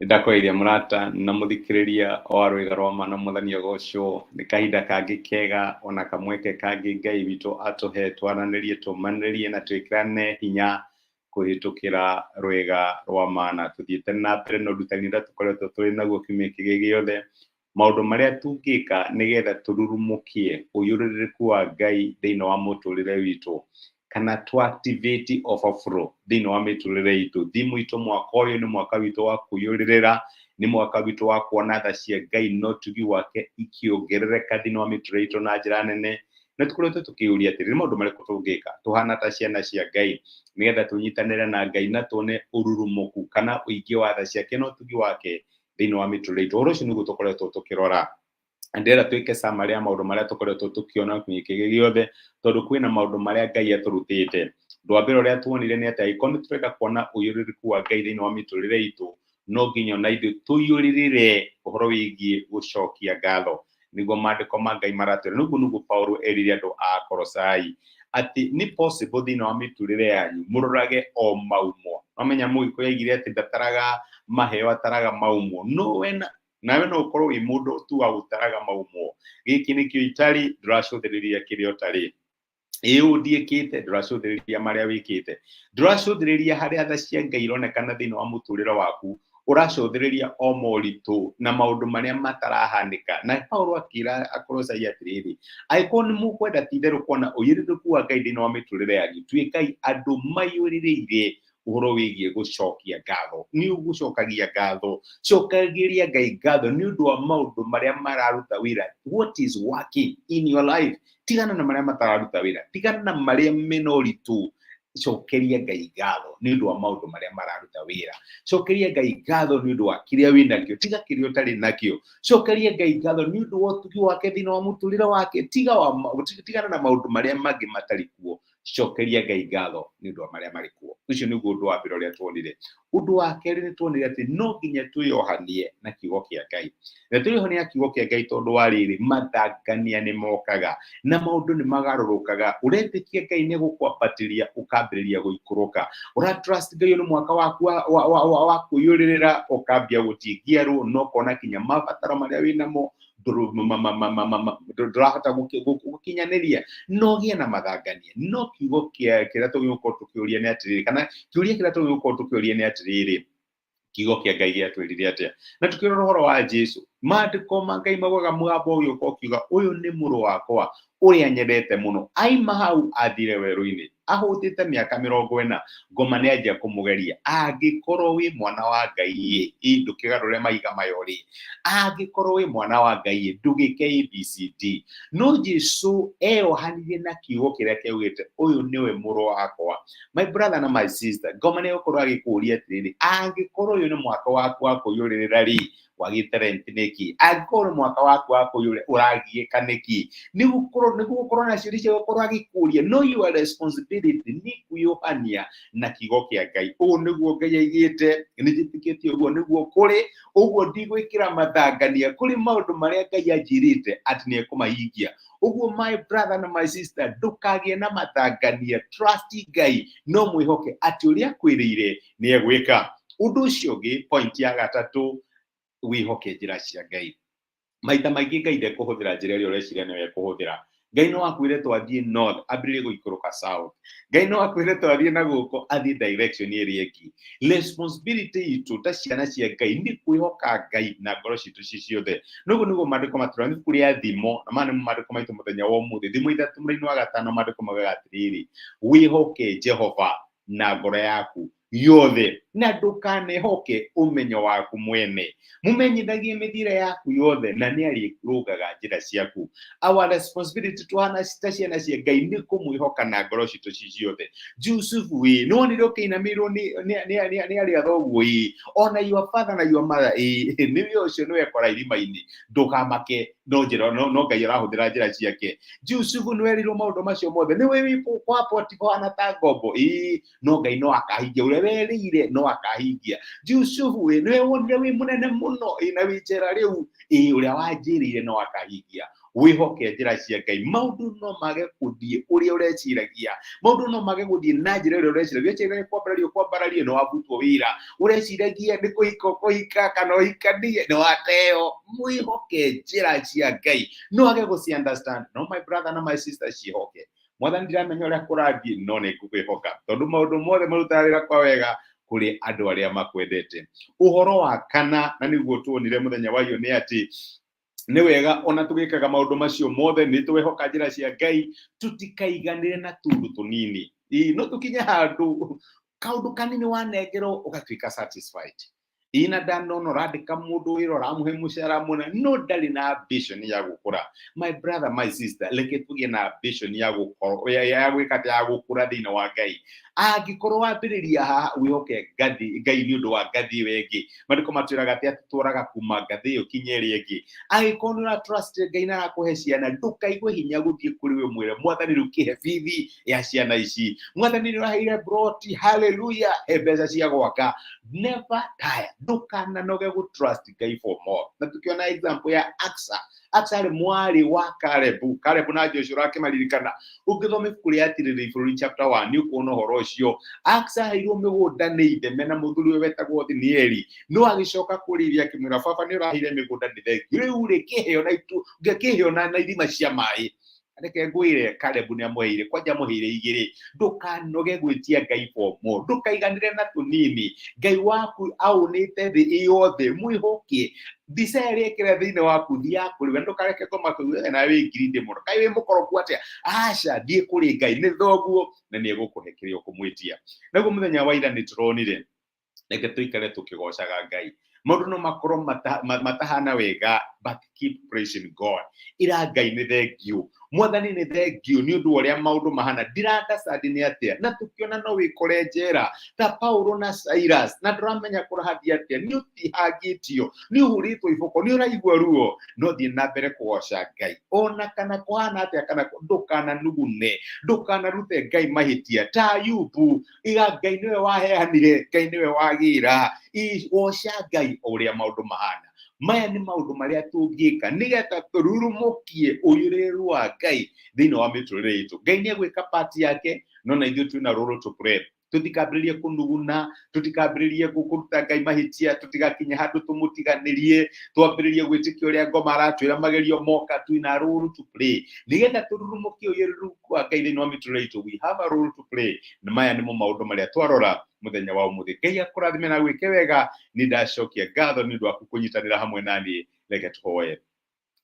Ndakwĩria mũrata na mũthikĩrĩria wa rwĩga rwa mana mũthani ũgocwo nĩ kahinda kangĩ kega ona kamweke kangĩ Ngai witũ atũhe twaranĩrie tũmanĩrĩrie na twĩkĩrane hinya kũhĩtũkĩra rwĩga rwa mana. Tũthiĩte na mbere na ũrutani ũrĩa tũkoretwo tũrĩ naguo kiumia kĩrĩa gĩothe, maũndũ marĩa tũngĩka nĩgetha tũrurumũkie ũiyũrĩrĩku wa Ngai thĩinĩ wa mũtũrĩre witũ, kana to activate overflow thĩinĩ wa mĩtũrĩre itũ. Thimũ itũ mwaka ũyũ nĩ mwaka witũ wa kũiyũrĩrĩra, nĩ mwaka witũ wa kuona tha cia Ngai na ũtugi wake ikĩongerereka thĩinĩ wa mĩtũrĩre itũ na njĩra nene. Na tũkoretwo tũkĩũria atĩrĩ, nĩ maũndũ marĩkũ tũngĩka tũhana ta ciana cia Ngai nĩgetha tũnyitanĩre na Ngai na tuone ũrurumũku kana ũingĩ wa tha ciake na ũtugi wake thĩinĩ wa mĩtũrĩre itũ. Ũhoro ũcio nĩguo tũkoretwo tũkĩrora. Ndĩrenda twĩke summary ya maũndũ marĩa tũkoretwo tũkĩona kiumia kĩrĩa gĩothe, tondũ kwĩna maũndũ marĩa Ngai atũrutĩte. Ũndũ wa mbere ũrĩa tuonire nĩ atĩ angĩkorwo nĩ tũrenda kuona ũiyũrĩrĩku wa Ngai thĩinĩ wa mĩtũrĩre itũ, no nginya ona ithuĩ tũiyũrĩrĩre ũhoro wĩgiĩ gũcokia ngatho, nĩguo maandĩko ma Ngai maratwĩra. Nĩguo Paulo erire andũ a Kolosai atĩ nĩ possible thĩinĩ wa mĩtũrĩre yanyu mũrorage o maumo. Wamenya Mũgĩkũyũ aigire atĩ ndataraga maheo, ataraga maumo. Nawe no ũkorwo wĩ mũndũ tu wa gũtaraga maumo. Gĩkĩ nĩkĩo itarĩ, ndũracũthĩrĩria kĩrĩa ũtarĩ. Ndiĩkĩte, ndũracũthĩrĩria marĩa wĩkĩte. Ndũracũthĩrĩria harĩa tha cia Ngai ironekana thĩinĩ wa mũtũrĩre waku. Ũracũthĩrĩria o moritũ na maũndũ marĩa matarahanĩka. Na Paulo akĩra Akolosai atĩrĩrĩ, angĩkorwo nĩ mũkwenda ti-itherũ kuona ũiyũrĩrĩku wa Ngai thĩinĩ wa mĩtũrĩre yanyu, tuĩkai andũ maiyũrĩrĩire ũhoro wĩgiĩ gũcokia ngatho. Nĩ ũgũcokagia ngatho, cokagĩria Ngai ngatho nĩ ũndũ wa maũndũ marĩa mararuta wĩra. What is working in your life? Tigana na marĩa matararuta wĩra, tigana na marĩa mena ũritũ. Cokeria Ngai ngatho nĩ ũndũ wa maũndũ marĩa mararuta wĩra. Cokeria Ngai ngatho nĩ ũndũ wa kĩrĩa wĩnakĩo, tiga kĩrĩa ũtarĩ nakĩo. Cokeria Ngai ngatho nĩ ũndũ wa ũtugi wake thĩinĩ wa mũtũrĩre wake. Tigana na maũndũ marĩa mangĩ matarĩ kuo. Cokeria Ngai ngatho nĩ ũndũ wa marĩa marĩ kuo. Ũcio nĩguo ũndũ wa mbere ũrĩa tuonire. Ũndũ wa kerĩ nĩ tuonire atĩ no nginya twĩohanie na kiugo kĩa Ngai. Na twĩohanie na kiugo kĩa Ngai tondũ wa rĩrĩ, mathangania nĩ mokaga na maũndũ nĩ magarũrũkaga. Ũretĩkia Ngai nĩ gũkwambatĩria ũkambĩrĩria gũikũrũka. Ũratrust Ngai nĩ mwaka waku wa kũiyũrĩrĩra, ũkambia gũtingiarwo na ũkona kinya mabataro marĩa wĩnamo ndũrahota gũkinyanĩria. No gĩa na mathangania. No kiugo kĩrĩa tũgĩgũkorwo tũkĩũria nĩ atĩrĩrĩ, kana kĩũria kĩrĩa tũgĩgũkorwo tũkĩũria nĩ atĩrĩrĩ, kiugo kĩa Ngai gĩatwĩrire atĩa? Na tukĩrora ũhoro wa Jesũ, maandĩko ma Ngai maugaga mũgambo ũgĩũka ũkiuga, ũyũ nĩ mũrũ wakwa ũrĩa nyendete mũno. Aima hau athire werũ-inĩ, ahũtĩte mĩaka 40, ngoma nĩ anjia kũmũgeria. Angĩkorwo wĩ mwana wa Ngai, ndũkĩgarũre mahiga mayo rĩ. Angĩkorwo wĩ mwana wa Ngai, ndũgĩke ABCD. No Jesũ eyohanirie na kiugo kĩrĩa kĩaugĩte, ũyũ nĩwe mũrũ wakwa. My brother na my sister, ngoma nĩ gũkorwo agĩkũria atĩrĩrĩ, angĩkorwo ũyũ nĩ mwaka waku wa kũiyũrĩrĩra rĩ, wagĩte rent nĩkĩ? Angĩkorwo nĩ mwaka waku wa kũiyũrĩrĩra, ũragiĩka nĩkĩ? Nĩguo gũkorwo na ciũria cia gũkorwo agĩkũria. No your responsibility nĩ kwĩyohania na kiugo kĩa Ngai. Ũguo nĩguo Ngai aigĩte, nĩnjĩtĩkĩtie ũguo nĩguo kũrĩ, ũguo ndigwĩkĩra mathangania kũrĩ maũndũ marĩa Ngai anjĩrĩte atĩ nĩ ekũmahingia. Ũguo my brother na my sister, ndũkagĩe na mathangania. Trust Ngai, no mwĩhoke atĩ ũrĩa akwĩrĩire nĩ egwĩka. Ũndũ ũcio ũngĩ, point ya gatatũ, wĩhoke njĩra cia Ngai. Maita maingĩ Ngai ndekũhũthĩra njĩra ĩrĩa ũreciria nĩyo ekũhũthĩra. Ngai no akwĩre twathiĩ north, ambĩrĩrie gũikũrũka south. Ngai no akwĩre twathiĩ na gũkũ, athiĩ direction ĩrĩa ĩngĩ. Responsibility itũ ta ciana cia Ngai nĩ kwĩhoka Ngai na ngoro citũ ciothe. Noguo nĩguo maandĩko matũra nĩ kũrĩa thimo, na maya nĩmo maandĩko maitũ mũthenya wa ũmũthĩ. Thimo 3 mũthenya wa gatano maandĩko maugaga atĩrĩrĩ, wĩhoke Jehova na ngoro yaku yothe, na ndũkanehoke ũmenyo waku mwene. Mũmenyithagie mĩthiĩre yaku yothe, na nĩ arĩrũgaga njĩra ciaku. Our responsibility tuhana ta ciana cia Ngai nĩ kũmwĩhoka na ngoro citũ ciothe. Jusufu ĩ, nĩ wonire ũkĩinamĩrwo nĩ arĩa thoguo ĩ, ona your father na your mother ĩ, nĩwe ũcio nĩwe ekora irima-inĩ. Ndũkamake, no Ngai arahũthĩra njĩra ciake. Jusufu nĩ werirwo maũndũ macio mothe, nĩwe wĩ kwa Potifa hana ta ngombo ĩ, no Ngai no akahingia ũrĩa werĩire, no akahingia. Jusufu ĩ, nĩwe wonire wĩ mũnene mũno na wĩ njera rĩu ĩ, ũrĩa wanjĩrĩire no akahingia. wihoke njĩra cia Ngai. Maũndũ no mage gũthiĩ ũrĩa ũreciragia, maũndũ no mage gũthiĩ na njĩra ĩrĩa ũreciragia. Wĩciragia kwambarario nĩ wabutwo wĩra, ũreciragia nĩ kũhika kana ũhikanie nĩ wateo. Mwihoke njĩra cia Ngai, no age gũci understand. No my brother na my sister, cihoke Mwathani, ndiramenya ũrĩa kũrathiĩ, no nĩ ngũkwĩhoka tondũ maũndũ mothe marutaga wĩra kwa wega kũrĩ andũ arĩa makwendete. Ũhoro wa kana, na nĩguo tuonire mũthenya wa iyo, nĩ atĩ nĩ wega ona tũgĩkaga maũndũ macio mothe nĩ twĩhoka njĩra cia Ngai, tũtikaiganĩre na tũndũ tũnini. No tũkinye handũ kaũndũ kanini wanengerwo ũgatuĩka satisfied. Ina ndanono ũrandĩka mũndũ wĩra, ũramũhe mũcara mũnene, no ndarĩ na ambition ya gũkũra. My brother, my sister, reke tũgĩe na ambition ya gũkorwo ya gwĩka ya gũkũra thĩinĩ wa Ngai. Angĩkorwo wambĩrĩria haha wihoke Ngai nĩ ũndũ wa ngathĩ ĩyo ĩngĩ, maandĩko matwĩraga atĩ tũtwaraga kuma ngathĩ ĩyo kinya ĩrĩa ĩngĩ. Angĩkorwo nĩ ũratrust Ngai na arakũhe ciana, ndũkaigue hinya gũthiĩ kũrĩ we mwĩre Mwathani rĩu kĩhe bithi ya ciana ici, Mwathani nĩ ũraheire broti, hallelujah, he mbeca cia gwaka. Never tire, ndũkananoge gũtrust Ngai for more. Na tukiona example ya Aksa arĩ mwarĩ wa Kalebu na Joshua akĩmaririkana. Ũngĩthoma ibuku rĩa Atirĩrĩ bũrũri chapter 1 nĩ ũkuona ũhoro ũcio. Aksa aheirwo mĩgũnda nĩ ithe mena mũthuri wetagwo Othnieli, no agĩcoka kũrĩithia akĩmwĩra baba nĩ ũraheire mĩgũnda nĩ thengi, rĩu rĩ kĩheo na irima cia maĩ. Reke ngwĩre Kalebu nĩ amũheire, kwanja amũheire igĩrĩ. Ndũkanoge gwĩtia Ngai for more, ndũkaiganĩre na tũnini. Ngai waku aũnĩte thĩ ĩyothe, mwĩhokie. Mbica ĩrĩa ĩkĩra thĩinĩ waku thiĩ kũrĩ we, ndũkareke kũmakũigua na wĩ ngirindi mũno, Ngai wĩ mũkoroku atĩa. Aca, thiĩ kũrĩ Ngai, nĩ thoguo na nĩ egũkũhe kĩrĩa ũkũmwĩtia. Naguo mũthenya wa ira nĩ tũronire, reke tũikare tũkĩgocaga Ngai. Maũndũ no makorwo matahana wega, but keep praising God. Ira Ngai nĩ thengiũ, Mwathani nĩ thengiũ nĩ ũndũ ũrĩa maũndũ mahana. Ndirandacandi nĩ atĩa, na tũkiona no wĩkore njera ta Paulo na Silas, na ndũramenya kũrahathia atĩa, nĩ ũtihangĩtio, nĩ ũhũrĩtwo iboko, nĩ ũraigua ruo, no thiĩ na mbere kũgoca Ngai. Ona kana kũhana atĩa, kana ndũkananugune, ndũkanarute Ngai mahĩtia. Ta Ayubu, iga Ngai nĩwe waheanire, Ngai nĩwe wagĩra. Goca Ngai o ũrĩa maũndũ mahana. Maya nĩ maũndũ marĩa tũngĩka nĩgetha tũrurumũkie ũiyũrĩrĩru wa Ngai thĩinĩ wa mĩtũrĩre itũ. Ngai nĩ egwĩka part yake, no na ithuĩ twĩna rũrũ tũpre. Tũtikambĩrĩrie kũnuguna, tũtikambĩrĩrie kũruta Ngai mahĩtia, tũtigakinye handũ tũmũtiganĩrie, twambĩrĩrie gwĩtĩkia ũrĩa Ngoma aratwĩra magerio moka, twĩna rũrũ tũpre. Nĩgetha tũrurumũkie ũiyũrĩrĩru wa Ngai thĩinĩ wa mĩtũrĩre itũ. We have a role to play. Na maya nĩmo maũndũ marĩa twarora mũthenya wa ũmũthĩ. Ngai akũrathime na gwĩke wega. Nĩ ndacokia ngatho nĩ ũndũ wa kũnyitanĩra hamwe naniĩ. Reke tũhoye.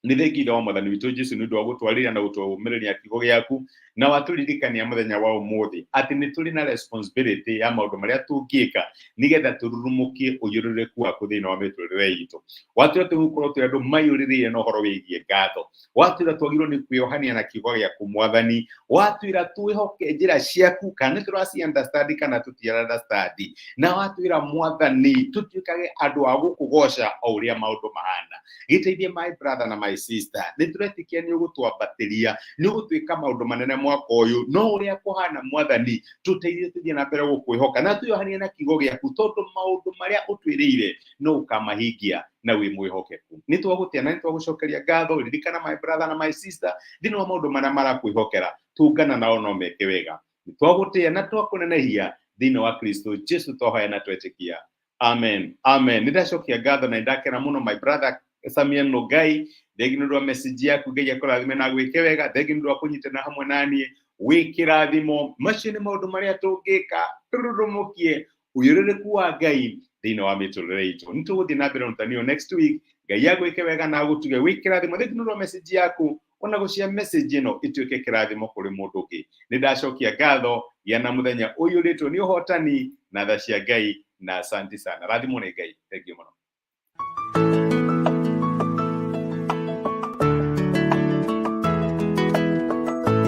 Nĩ thengi wa Mwathani witũ Jesũ nĩ ũndũ wa gũtwarĩra na gũtũmĩrĩria kiugo gĩaku, na watũririkania mũthenya wa ũmũthĩ atĩ nĩ tũrĩ na responsibility ya maũndũ marĩa tũngĩka nĩgetha tũrurumũkie ũiyũrĩrĩku waku thĩinĩ wa mĩtũrĩre itũ. Watwĩra tũgũkorwo twĩ andũ maiyũrĩrĩire na ũhoro wĩgiĩ ngatho. Watwĩra twagĩrĩirwo nĩ kwĩohania na kiugo gĩaku Mwathani. Watwĩra twĩhoke njĩra ciaku, kana tũraci understand kana tũtiara understand. Na watwĩra Mwathani tũtuĩkage andũ a gũkũgoca o ũrĩa maũndũ mahana. Gĩteithie my brother na my sister. Nĩ tũretĩkia nĩ ũgũtwambatĩria, nĩ ũgũtwĩka maũndũ manene mwaka ũyũ, no ũrĩa kũhana Mwathani tũteithie tũthiĩ na mbere gũkwĩhoka na twĩohanie na kiugo gĩaku, tondũ maũndũ marĩa ũtwĩrĩire no ũkamahingia na wĩ mwĩhokeku. Nĩ twagũtĩa na nĩ twagũcokeria ngatho. Ririkana my brother na my sister thĩinĩ wa maũndũ marĩa marakwĩhokera, tũngana nao no meke wega. Nĩ twagũtĩa na twakũnenehia thĩinĩ wa Kristo Jesũ twahoya na twetĩkia. Amen. Amen. Nĩ ndacokia ngatho na ndakena mũno my brother Samuel Ngai. Thengi nĩ ũndũ wa message yaku. Ngai akũrathime na gwĩke wega. Thengi nĩ ũndũ wa kũnyitana hamwe naniĩ. Wĩ kĩrathimo. Macio nĩ maũndũ marĩa tũngĩka tũrurumũkie ũiyũrĩrĩku wa Ngai thĩinĩ wa mĩtũrĩre itũ. Nĩ tũgũthiĩ na mbere ũrutani next week. Ngai agwĩke wega na agũtuge wĩ kĩrathimo. Thengi nĩ ũndũ wa message yaku, ona gũcia message ĩno ĩtuĩke kĩrathimo kũrĩ mũndũ ũngĩ. Nĩ ndacokia ngatho gĩa na mũthenya ũiyũrĩtwo nĩ ũhotani na tha cia Ngai, na asante sana. Rathimwo nĩ Ngai. Thengi mũno.